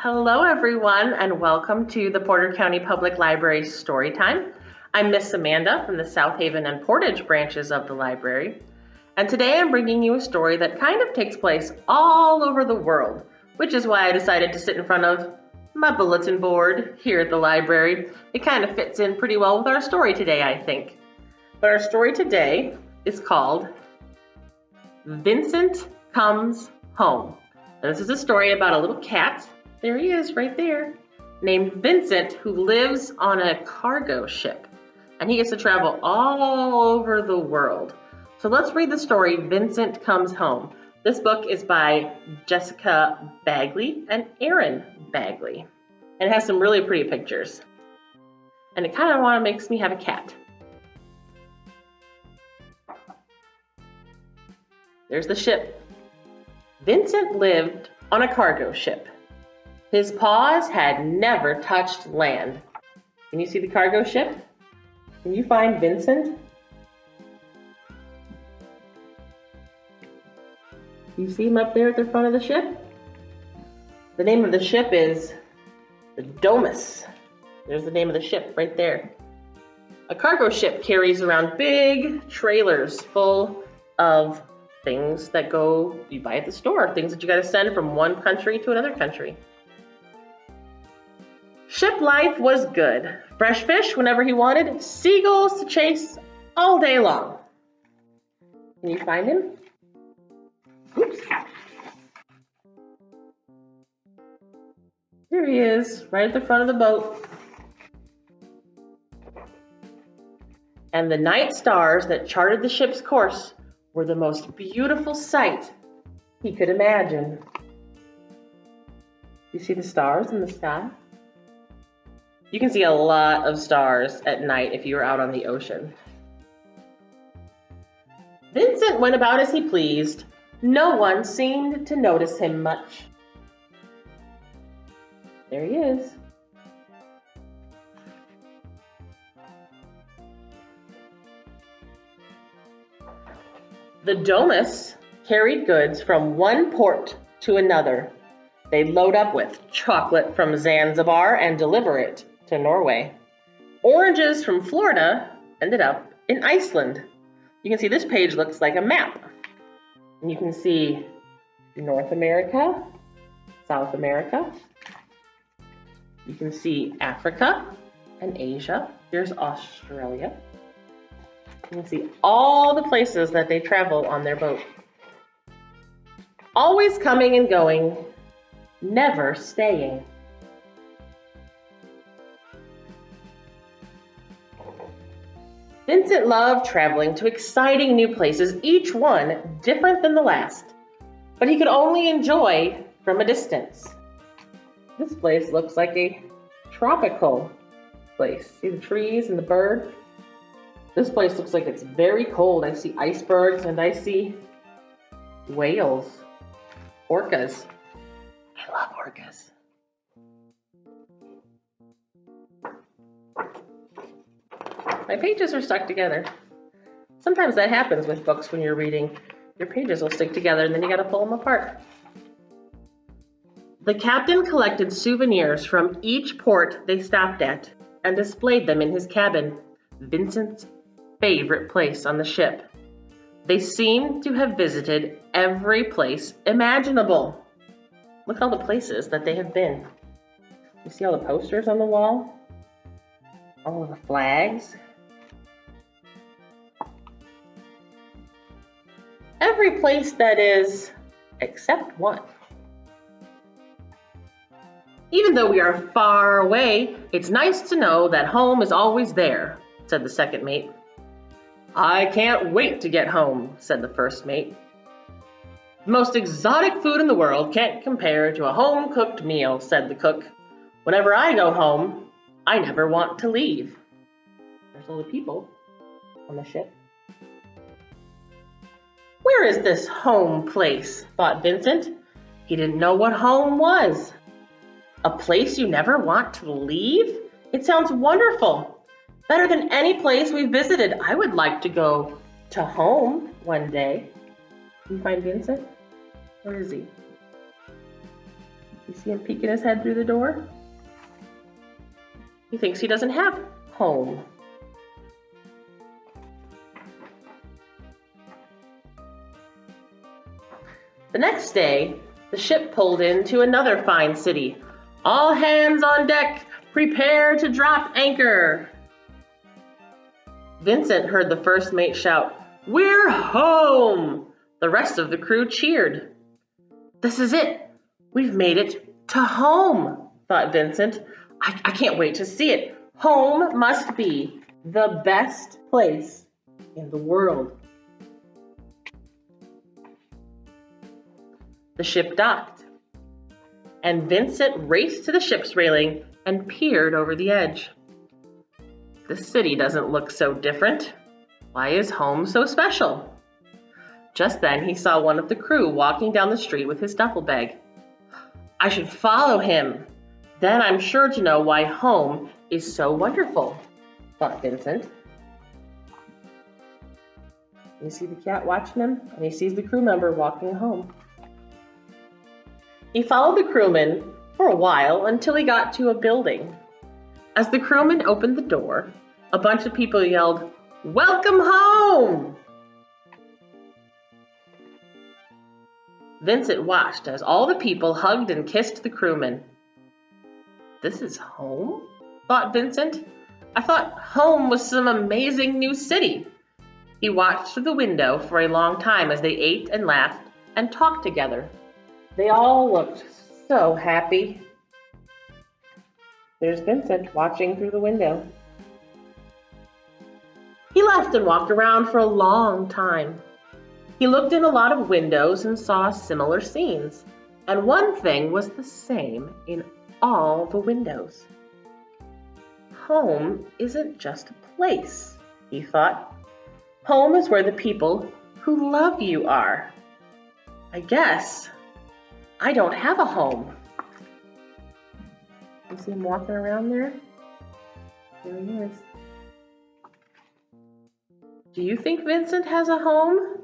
Hello, everyone, and welcome to the Porter County Public Library Storytime. I'm Miss Amanda from the South Haven and Portage branches of the library, and today I'm bringing you a story that kind of takes place all over the world, which is why I decided to sit in front of my bulletin board here at the library. It kind of fits in pretty well with our story today, I think. But our story today is called Vincent Comes Home. Now, this is a story about a little cat. There he is right there, named Vincent, who lives on a cargo ship, and he gets to travel all over the world. So let's read the story, Vincent Comes Home. This book is by Jessica Bagley and Aaron Bagley. And it has some really pretty pictures. And it kind of makes me have a cat. There's the ship. Vincent lived on a cargo ship. His paws had never touched land. Can you see the cargo ship? Can you find Vincent? You see him up there at the front of the ship? The name of the ship is the Domus. There's the name of the ship right there. A cargo ship carries around big trailers full of things that you buy at the store, things that you got to send from one country to another country. Ship life was good. Fresh fish whenever he wanted, seagulls to chase all day long. Can you find him? Oops. Here he is, right at the front of the boat. And the night stars that charted the ship's course were the most beautiful sight he could imagine. You see the stars in the sky? You can see a lot of stars at night if you were out on the ocean. Vincent went about as he pleased. No one seemed to notice him much. There he is. The Domus carried goods from one port to another. They'd load up with chocolate from Zanzibar and deliver it to Norway. Oranges from Florida ended up in Iceland. You can see this page looks like a map. And you can see North America, South America. You can see Africa and Asia. Here's Australia. You can see all the places that they travel on their boat. Always coming and going, never staying. Vincent loved traveling to exciting new places, each one different than the last, but he could only enjoy from a distance. This place looks like a tropical place. See the trees and the bird? This place looks like it's very cold. I see icebergs and I see whales, orcas. I love orcas. My pages are stuck together. Sometimes that happens with books when you're reading. Your pages will stick together and then you gotta pull them apart. The captain collected souvenirs from each port they stopped at and displayed them in his cabin, Vincent's favorite place on the ship. They seemed to have visited every place imaginable. Look at all the places that they have been. You see all the posters on the wall? All of the flags? Every place that is, except one. Even though we are far away, it's nice to know that home is always there, said the second mate. I can't wait to get home, said the first mate. The most exotic food in the world can't compare to a home-cooked meal, said the cook. Whenever I go home, I never want to leave. There's all the people on the ship. Where is this home place? Thought Vincent. He didn't know what home was. A place you never want to leave? It sounds wonderful. Better than any place we've visited. I would like to go to home one day. Can you find Vincent? Where is he? You see him peeking his head through the door? He thinks he doesn't have home. The next day, the ship pulled into another fine city. All hands on deck, prepare to drop anchor. Vincent heard the first mate shout, "We're home!" The rest of the crew cheered. "This is it. We've made it to home," thought Vincent. I can't wait to see it. Home must be the best place in the world. The ship docked, and Vincent raced to the ship's railing and peered over the edge. The city doesn't look so different. Why is home so special? Just then he saw one of the crew walking down the street with his duffel bag. I should follow him. Then I'm sure to know why home is so wonderful, thought Vincent. You see the cat watching him, and he sees the crew member walking home. He followed the crewman for a while until he got to a building. As the crewman opened the door, a bunch of people yelled, "Welcome home!" Vincent watched as all the people hugged and kissed the crewman. This is home? Thought Vincent. I thought home was some amazing new city. He watched through the window for a long time as they ate and laughed and talked together. They all looked so happy. There's Vincent watching through the window. He left and walked around for a long time. He looked in a lot of windows and saw similar scenes, and one thing was the same in all the windows. Home isn't just a place, he thought. Home is where the people who love you are. I guess I don't have a home. You see him walking around there? There he is. Do you think Vincent has a home?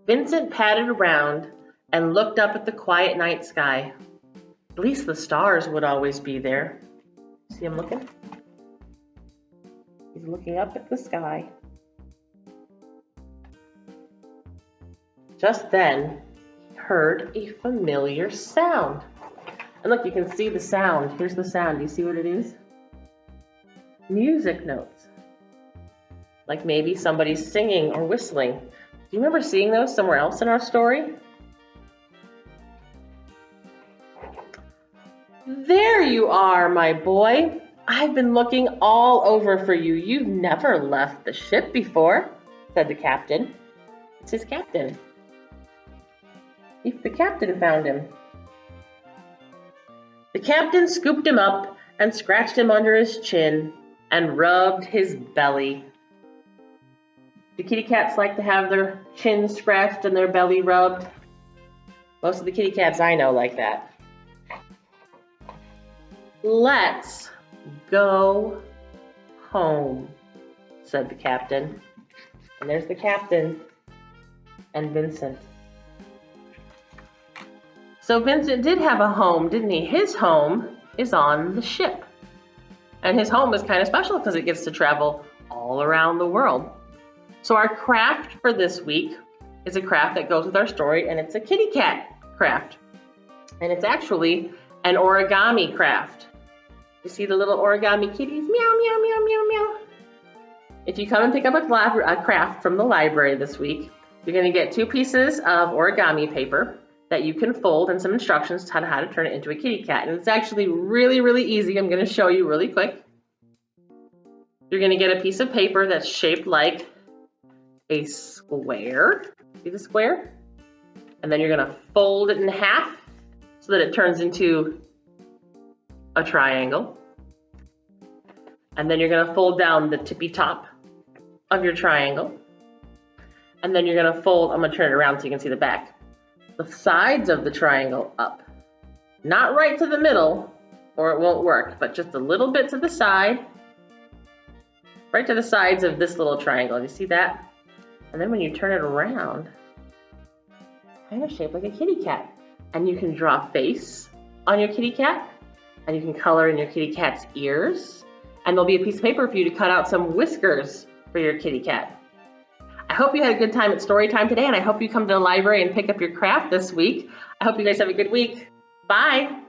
Vincent padded around and looked up at the quiet night sky. At least the stars would always be there. See him looking? He's looking up at the sky. Just then, he heard a familiar sound. And look, you can see the sound. Here's the sound. Do you see what it is? Music notes. Like maybe somebody's singing or whistling. Do you remember seeing those somewhere else in our story? There you are, my boy. I've been looking all over for you. You've never left the ship before, said the captain. It's his captain. The captain found him. The captain scooped him up and scratched him under his chin and rubbed his belly. Do kitty cats like to have their chin scratched and their belly rubbed? Most of the kitty cats I know like that. Let's go home, said the captain. And there's the captain and Vincent. So Vincent did have a home, didn't he? His home is on the ship. And his home is kind of special because it gets to travel all around the world. So our craft for this week is a craft that goes with our story, and it's a kitty cat craft. And it's actually an origami craft. You see the little origami kitties? Meow, meow, meow, meow, meow. If you come and pick up a craft from the library this week, you're going to get 2 pieces of origami paper that you can fold and some instructions on how to turn it into a kitty cat. And it's actually really, really easy. I'm going to show you really quick. You're going to get a piece of paper that's shaped like a square. See the square? And then you're going to fold it in half so that it turns into a triangle. And then you're going to fold down the tippy top of your triangle. And then you're going to fold, I'm going to turn it around so you can see the back, the sides of the triangle up. Not right to the middle, or it won't work, but just a little bit to the side, right to the sides of this little triangle. You see that? And then when you turn it around, and are shaped like a kitty cat. And you can draw a face on your kitty cat, and you can color in your kitty cat's ears, and there'll be a piece of paper for you to cut out some whiskers for your kitty cat. I hope you had a good time at Storytime today, and I hope you come to the library and pick up your craft this week. I hope you guys have a good week. Bye.